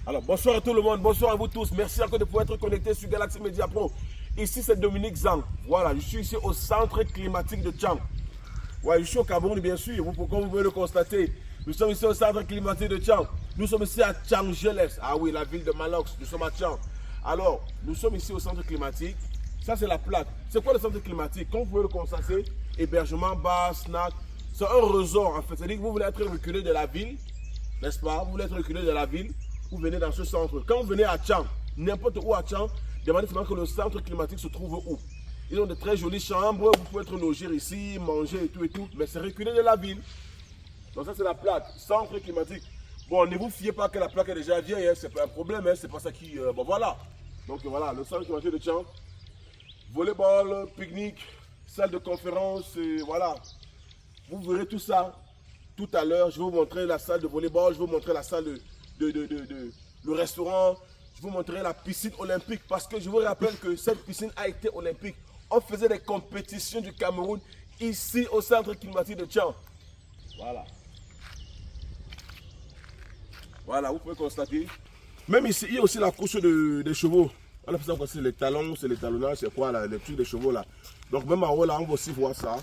Alors, bonsoir à tout le monde, bonsoir à vous tous. Merci encore de pouvoir être connectés sur Galaxy Media Pro. Ici, c'est Dominique Zang. Voilà, je suis ici au centre climatique de Tchang. Ouais, je suis au Cameroun, bien sûr. Comme vous pouvez le constater, nous sommes ici au centre climatique de Tchang. Nous sommes ici à Tchang-Gelès. Ah oui, la ville de Malox. Nous sommes à Tchang. Alors, nous sommes ici au centre climatique. Ça, c'est la plaque. C'est quoi le centre climatique? Comme vous pouvez le constater, hébergement, bar, snack. C'est un resort, en fait. C'est-à-dire que vous voulez être reculé de la ville, n'est-ce pas? Vous voulez être reculé de la ville, vous venez dans ce centre. Quand vous venez à Tchang, n'importe où à Tchang, demandez seulement que le centre climatique se trouve où. Ils ont de très jolies chambres, vous pouvez être logé ici, manger et tout, mais c'est reculé de la ville. Donc ça c'est la plaque, centre climatique. Bon, ne vous fiez pas que la plaque est déjà vieille, hein, c'est pas un problème, hein, c'est pas ça qui... bon voilà. Donc voilà, le centre climatique de Tchang. Volleyball, pique-nique, salle de conférence, voilà. Vous verrez tout ça tout à l'heure. Je vais vous montrer la salle de volleyball, je vais vous montrer la salle le restaurant, je vais vous montrer la piscine olympique parce que je vous rappelle que cette piscine a été olympique. On faisait des compétitions du Cameroun ici au centre climatique de Tchang. Voilà. Voilà, vous pouvez constater. Même ici, il y a aussi la course des chevaux. On a fait ça, c'est les talons, c'est les talonnages, c'est quoi là, les trucs des chevaux là. Donc même en haut là, on va aussi voir ça.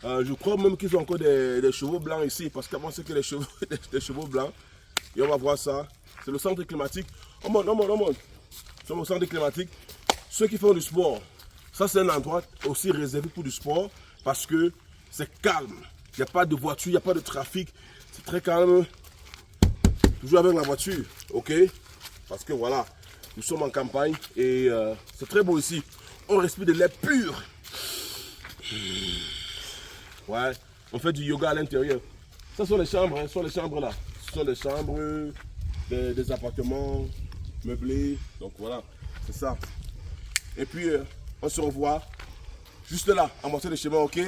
Je crois même qu'ils ont encore des chevaux blancs ici, parce qu'avant c'est des chevaux blancs. Et on va voir ça. C'est le centre climatique. On monte. C'est le centre climatique. Ceux qui font du sport, ça c'est un endroit aussi réservé pour du sport, parce que c'est calme. Il n'y a pas de voiture, il n'y a pas de trafic. C'est très calme. Toujours avec la voiture, ok? Parce que voilà, nous sommes en campagne et c'est très beau ici. On respire de l'air pur. Ouais, on fait du yoga à l'intérieur. Ça sont les chambres, hein, ce sont les chambres là. Ce sont les chambres des appartements meublés. Donc voilà, c'est ça. Et puis, on se revoit juste là, en moitié de chemin, ok?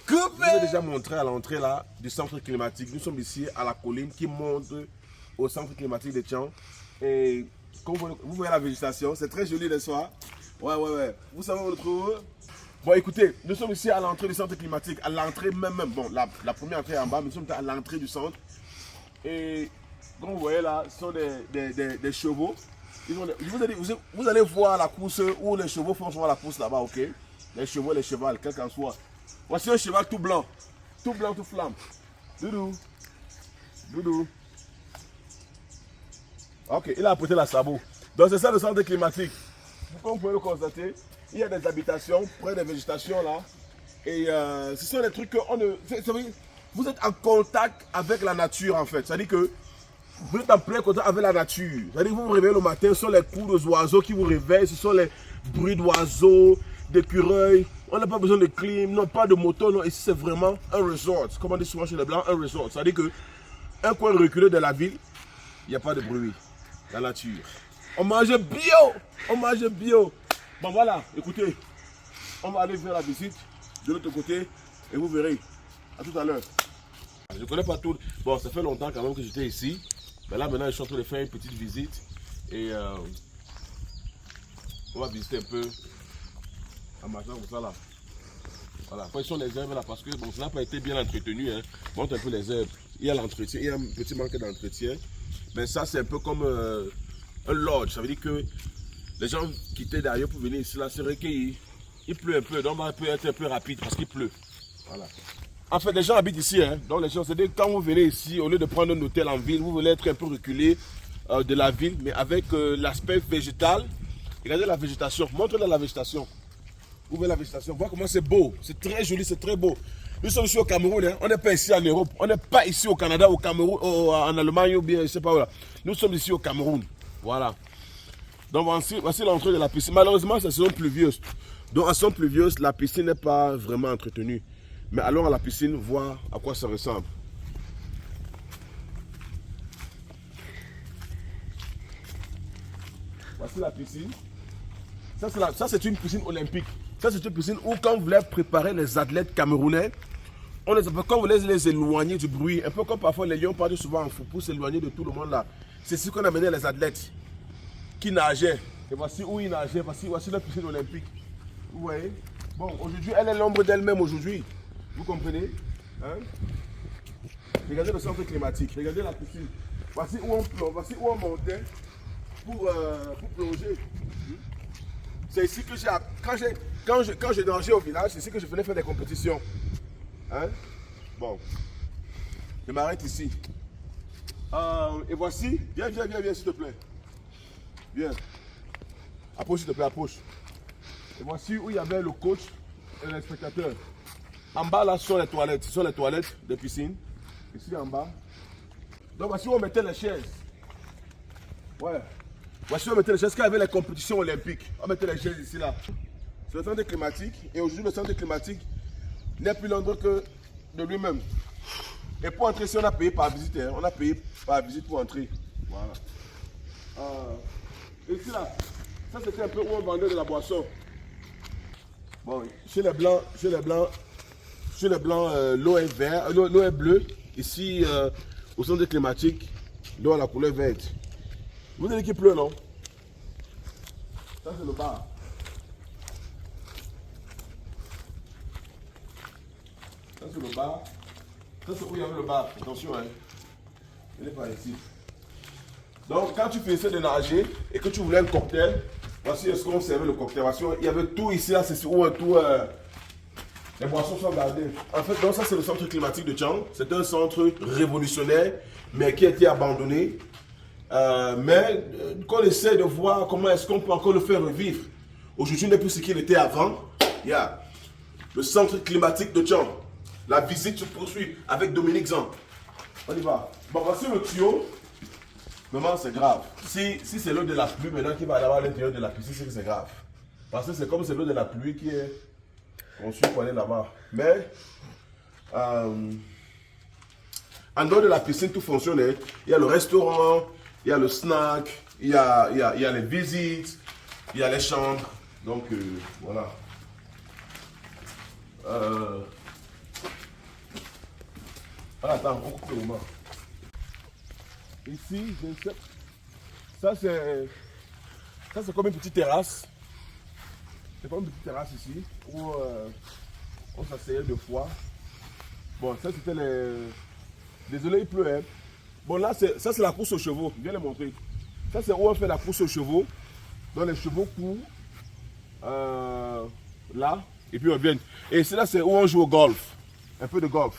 Je vous ai déjà montré à l'entrée là du centre climatique. Nous sommes ici à la colline qui monte au centre climatique de Tchang. Et comme vous voyez la végétation, c'est très joli le soir. Ouais. Vous savez où on le trouve? Bon, écoutez, nous sommes ici à l'entrée du centre climatique, à l'entrée même. Bon, la première entrée est en bas, mais nous sommes à l'entrée du centre. Et comme vous voyez là, ce sont des chevaux. Vous allez voir la course où les chevaux font souvent la course là-bas, ok? Les chevaux, les chevals, quel qu'en soit. Voici un cheval tout blanc, tout flamme. Doudou. Ok, il a apporté la sabot. Donc c'est ça le centre climatique. Comme vous pouvez le constater, il y a des habitations près des végétations là. Et ce sont des trucs que vous êtes en contact avec la nature en fait. C'est-à-dire que vous êtes en plein contact avec la nature. C'est-à-dire que vous vous réveillez le matin, ce sont les coups d'oiseaux qui vous réveillent, ce sont les bruits d'oiseaux, d'écureuils. On n'a pas besoin de clim, non, pas de moto, non. Ici c'est vraiment un resort. Comme on dit souvent chez les Blancs, un resort. C'est-à-dire que un coin reculé de la ville, il n'y a pas de bruit. La nature. On mange bio. Bon voilà, écoutez, on va aller faire la visite de l'autre côté et vous verrez. À tout à l'heure. Je ne connais pas tout. Bon, ça fait longtemps quand même que j'étais ici. Mais là maintenant, je suis en train de faire une petite visite. Et on va visiter un peu en marchant comme ça là. Voilà, après ce sont les herbes là parce que bon, ça n'a pas été bien entretenu. Hein. Montre un peu les herbes. Il y a l'entretien, il y a un petit manque d'entretien. Mais ça c'est un peu comme un lodge. Ça veut dire que les gens quittaient d'ailleurs pour venir ici là se recueillir. Il pleut un peu, donc on peut être un peu rapide parce qu'il pleut. Voilà. En fait, les gens habitent ici, hein. Donc les gens, c'est-à-dire quand vous venez ici, au lieu de prendre un hôtel en ville, vous voulez être un peu reculé de la ville, mais avec l'aspect végétal. Regardez la végétation, montre-leur la végétation. Vous voyez la végétation, voyez comment c'est beau, c'est très joli, c'est très beau. Nous sommes ici au Cameroun, hein. On n'est pas ici en Europe, on n'est pas ici au Canada, au Cameroun, en Allemagne ou bien je ne sais pas où là. Nous sommes ici au Cameroun, voilà. Donc voici l'entrée de la piscine. Malheureusement, c'est saison pluvieuse. Donc en saison pluvieuse, la piscine n'est pas vraiment entretenue. Mais allons à la piscine voir à quoi ça ressemble. Voici la piscine. Ça c'est une piscine olympique. Ça c'est une piscine où quand vous voulez préparer les athlètes camerounais, on les appelle, quand vous voulez les éloigner du bruit, un peu comme parfois les lions partent souvent en fou pour s'éloigner de tout le monde là. C'est ce qu'on a mené les athlètes qui nageaient. Et voici où ils nageaient. Voici la piscine olympique. Vous voyez? Bon, aujourd'hui, elle est l'ombre d'elle-même aujourd'hui. Vous comprenez? Hein? Regardez le centre climatique. Regardez la piscine. Voici où on plonge. Voici où on montait. pour plonger. C'est ici que quand j'ai nagé au village, c'est ici que je venais faire des compétitions. Hein? Bon, je m'arrête ici. Et voici, viens s'il te plaît. Viens. Approche s'il te plaît, approche. Et voici où il y avait le coach et les spectateurs. En bas là sont les toilettes de piscine. Ici en bas. Donc voici où on mettait les chaises. Ouais. Voici où on mettait les chaises quand il y avait les compétitions olympiques. On mettait les chaises ici là. C'est le centre climatique. Et aujourd'hui le centre climatique n'est plus l'endroit que de lui-même. Et pour entrer ici on a payé par visite. Hein. On a payé par visite pour entrer. Voilà. Ici là. Ça c'était un peu où on vendait de la boisson. Bon, chez les blancs, l'eau est verte, l'eau est bleue. Ici, au centre climatique, l'eau a la couleur verte. Vous avez dit qu'il pleut, non? Ça c'est le bar. Ça c'est le bar. Ça c'est où il y avait le bar. Attention, hein. Il n'est pas ici. Donc, quand tu finissais de nager et que tu voulais un cocktail, voici ce qu'on servait le cocktail. Voici, il y avait tout ici, là, c'est où tout. Les boissons sont gardées. En fait, donc ça c'est le centre climatique de Tchang. C'est un centre révolutionnaire, mais qui a été abandonné. Mais qu'on essaie de voir comment est-ce qu'on peut encore le faire revivre. Aujourd'hui, n'est plus ce qu'il était avant. Il y a le centre climatique de Tchang. La visite se poursuit avec Dominique Zang. On y va. Bon, voici le tuyau. Vraiment, c'est grave. Si c'est l'eau de la pluie maintenant qui va aller à l'intérieur de la piscine, c'est que c'est grave. Parce que c'est comme c'est l'eau de la pluie qui est conçue pour aller là-bas. Mais, en dehors de la piscine, tout fonctionne. Il y a le restaurant, il y a le snack, il y a les visites, il y a les chambres. Donc, voilà. Attends, on coupe le moment. Ici, ça c'est comme une petite terrasse. C'est comme une petite terrasse ici où on s'asseyait deux fois. Bon, ça c'était les... Désolé, il pleut. Hein. Bon, là, ça c'est la course aux chevaux. Je viens le montrer. Ça c'est où on fait la course aux chevaux. Donc les chevaux courent là et puis on vient. Et c'est là c'est où on joue au golf. Un peu de golf.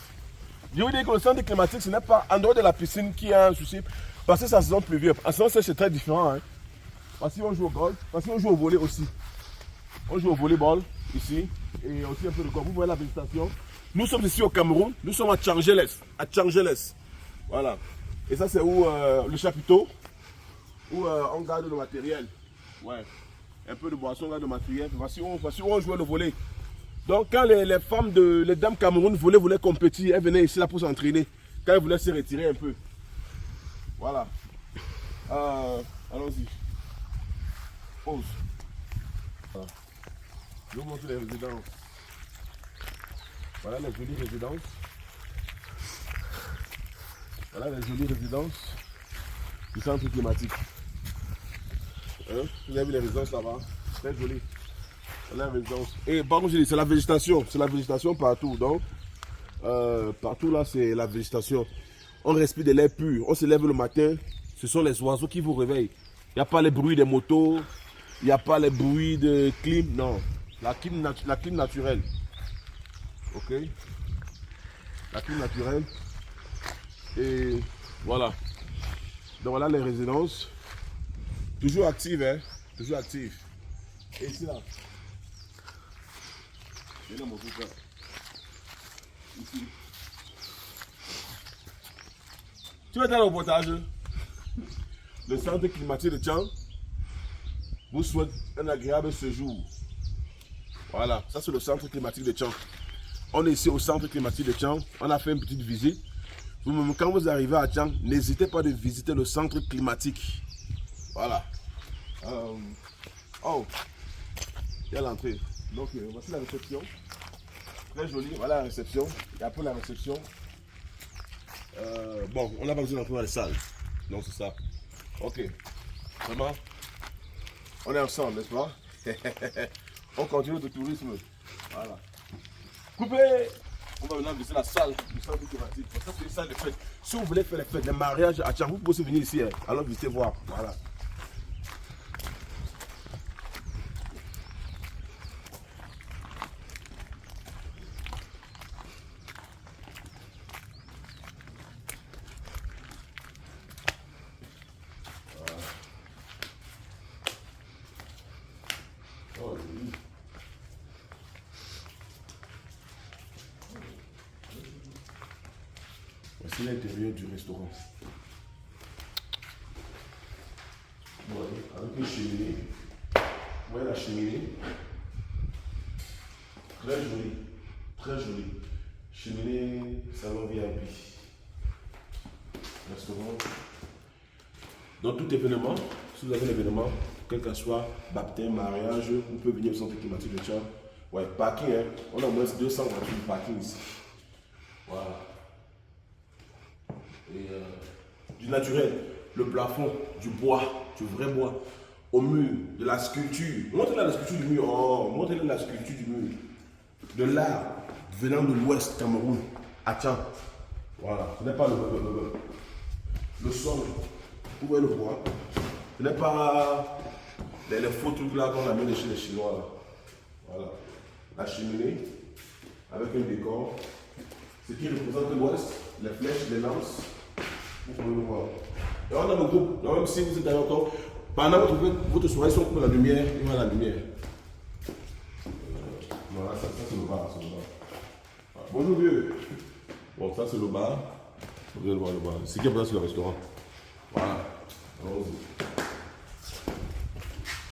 Je veux dire que le centre climatique, ce n'est pas en dehors de la piscine qui a un souci, parce que c'est la saison pluvieuse. En saison sèche, c'est très différent. Hein. Parce qu'on joue au golf, parce qu'on joue au volley aussi. On joue au volleyball ici, et aussi un peu de golf. Vous voyez la végétation. Nous sommes ici au Cameroun, nous sommes à Tchangeles. Voilà. Et ça, c'est où le chapiteau, où on garde le matériel. Ouais. Un peu de boisson, on garde le matériel. Voici où on jouait le volley. Donc quand les dames Cameroun voulaient compétir, elles venaient ici là pour s'entraîner. Quand elles voulaient se retirer un peu. Voilà. Allons-y. Pause. Voilà. Je vous montre les résidences. Voilà les jolies résidences. Voilà les jolies résidences du centre climatique. Hein? Vous avez vu les résidences là-bas? Très jolies. La résidence. Et par contre, c'est la végétation partout. Donc, partout là, c'est la végétation. On respire de l'air pur. On se lève le matin, ce sont les oiseaux qui vous réveillent. Il n'y a pas les bruits des motos, il n'y a pas les bruits de clim, non. La clim naturelle. Ok? La clim naturelle. Et voilà. Donc voilà les résidences. Toujours actives, hein? Toujours actives. Et ici là. Viens dans mon truc là. Ici. Tu vas dans le reportage. Le centre climatique de Tchang vous souhaite un agréable séjour. Voilà, ça c'est le centre climatique de Tchang. On est ici au centre climatique de Tchang. On a fait une petite visite. Vous-même, quand vous arrivez à Tchang, n'hésitez pas de visiter le centre climatique. Voilà. Oh, il y a l'entrée. Donc voici la réception. Très jolie, voilà la réception. Et après la réception, bon, on n'a pas besoin d'entrer dans les salles. Donc c'est ça. Ok. Vraiment, on est ensemble, n'est-ce pas? On continue le tourisme. Voilà. Coupez! On va maintenant visiter la salle du centre climatique. Ça c'est une salle de fête. Si vous voulez faire les fêtes, les mariages à Tchang, vous pouvez venir ici. Hein. Alors visitez voir. Voilà. C'est l'intérieur du restaurant. Ouais, avec une cheminée. Vous voyez la cheminée? Très jolie. Très jolie. Cheminée, salon VIP. Restaurant. Dans tout événement, si vous avez un événement, quel que soit baptême, mariage, vous pouvez venir au centre climatique de Tchad. Ouais, parking, hein. On a au moins 200 voitures de parking ici. Voilà. Et du naturel, le plafond, du bois, du vrai bois, au mur, de la sculpture. Montrez-la la sculpture du mur. Oh, montrez-la la sculpture du mur. De l'art venant de l'ouest Cameroun, à Tchad. Voilà, ce n'est pas le sol. Vous pouvez le voir. Ce n'est pas les faux trucs là qu'on amène chez les Chinois. Là. Voilà. La cheminée avec un décor. Ce qui représente l'ouest, les flèches, les lances. Vous pouvez le voir. Et on a le groupe. Donc, même si vous êtes dans encore, pendant votre soirée, si on coupe la lumière, il y a la lumière. Voilà, ça c'est le bar. Voilà. Bonjour vieux. Bon, ça c'est le bar. Vous allez voir le bar. C'est qui est présent sur le restaurant. Voilà. Allons-y.